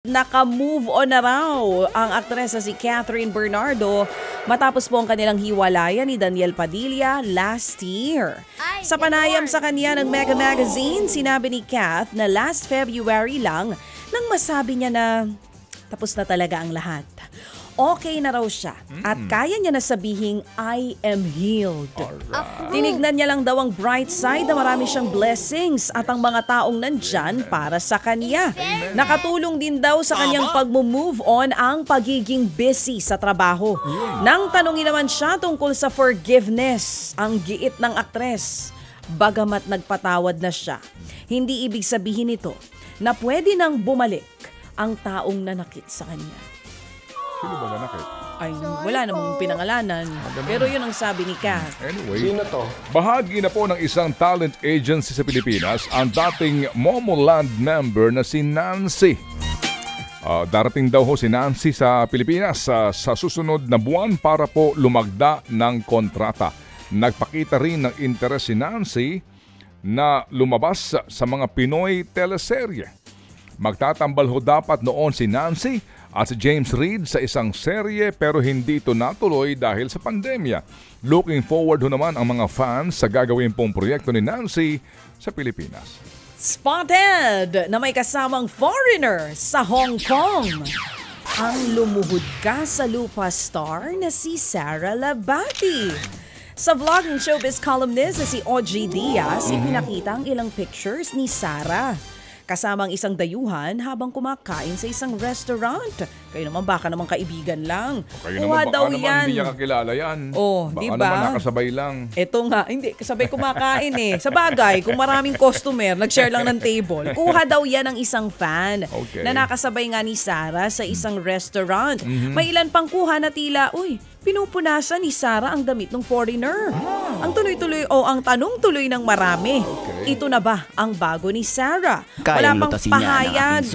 Naka-move on na raw ang aktres na si Catherine Bernardo matapos po ang kanilang hiwalayan ni Daniel Padilla last year. Sa panayam sa kanya ng Mega Magazine, sinabi ni Cath na last February lang nang masabi niya na tapos na talaga ang lahat. Okay na raw siya at kaya niya na sabihing I am healed. Tinignan niya lang daw ang bright side na marami siyang blessings at ang mga taong nandyan para sa kanya. Nakatulong din daw sa kanyang pag-move on ang pagiging busy sa trabaho. Nang tanungin naman siya tungkol sa forgiveness, ang giit ng aktres, bagamat nagpatawad na siya, hindi ibig sabihin nito na pwede nang bumalik ang taong nanakit sa kanya. Sino ba nanakit? Ay, wala namang pinangalanan. Pero yun ang sabi ni Cath. Anyway, Sino to? bahagi na po ng isang talent agency sa Pilipinas ang dating Momoland member na si Nancy. Darating daw ho si Nancy sa Pilipinas sa susunod na buwan para po lumagda ng kontrata. Nagpakita rin ng interes si Nancy na lumabas sa mga Pinoy teleserye. Magtatambal ho dapat noon si Nancy at si James Reid sa isang serye pero hindi ito natuloy dahil sa pandemya. Looking forward ho naman ang mga fans sa gagawin pong proyekto ni Nancy sa Pilipinas. Spotted na may kasamang foreigner sa Hong Kong. Ang lumuhod ka sa lupa star na si Sara Labati. Sa vlogging showbiz columnist na si Audrey Diaz, ipinakita ang ilang pictures ni Sara kasamang isang dayuhan habang kumakain sa isang restaurant. Kayo naman baka naman kaibigan lang. Kuha daw yan. Hindi niya kakilala yan. Oh, baka diba? naman nakasabay lang. Ito nga, hindi, kasabay kumakain eh. Sa bagay, kung maraming customer, nag-share lang ng table. Kuha daw yan ng isang fan na nakasabay nga ni Sara sa isang restaurant. May ilan pang kuha na tila, pinupunasan ni Sara ang damit ng foreigner. Ang tanong tuloy ng marami. Ito na ba ang bago ni Sara? Wala pang pahayag.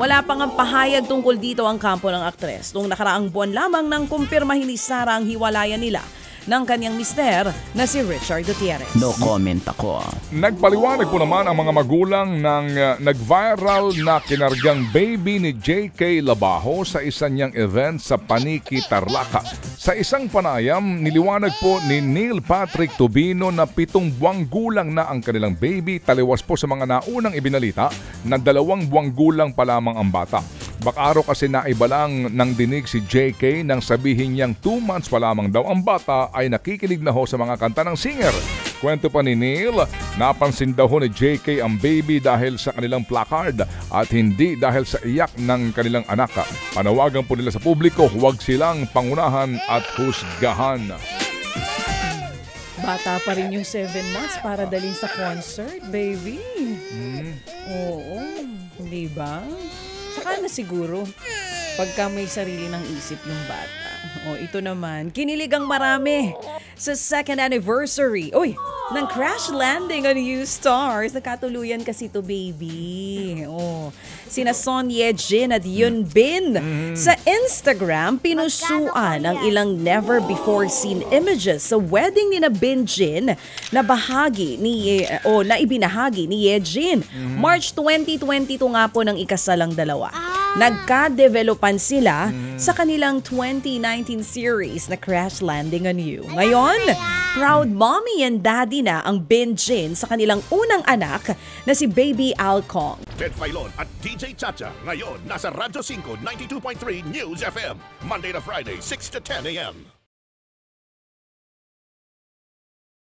Wala pang ang pahayag tungkol dito ang kampo ng aktres. Noong nakaraang buwan lamang nang kumpirmahin ni Sara ang hiwalayan nila ng kanyang mister na si Richard Gutierrez. No comment ako. Nagpaliwanag po naman ang mga magulang ng nag-viral na kinargang baby ni J.K. Labajo sa isa niyang event sa Paniki, Tarlac. Sa isang panayam, niliwanag po ni Neil Patrick Tubino na 7 buwang gulang na ang kanilang baby, taliwas po sa mga naunang ibinalita na 2 buwang gulang pa lamang ang bata. Bakaro kasi naiba lang ng dinig si JK nang sabihin niyang 2 months pa lamang daw ang bata ay nakikinig na ho sa mga kanta ng singer. Kwento pa ni Neil, napansin daw ho ni JK ang baby dahil sa kanilang placard at hindi dahil sa iyak ng kanilang anak. Panawagan po nila sa publiko, huwag silang pangunahan at husgahan. Bata pa rin yung 7 months para dalhin sa concert, baby. Oo, di ba? Saka na siguro, pagka may sarili ng isip ng bata. Ito naman, kinilig ang marami sa 2nd anniversary. Ng crash landing on U-Stars. Nagkatuluyan kasi to baby. Sina Son Ye-jin at Yoon Bin. Sa Instagram, pinusuan ang ilang never before seen images sa wedding ni na Bin Jin na na ibinahagi ni Ye-jin. March 2022 nga po ng ikasalang dalawa. Nagka-developan sila sa kanilang 2019 series na Crash Landing on You. Ngayon, proud mommy and daddy na ang Bin Jin sa kanilang unang anak na si Baby Alcong. Ted Filon at DJ Chacha ngayon nasa Radyo 5 92.3 News FM Monday to Friday 6 to 10 a.m.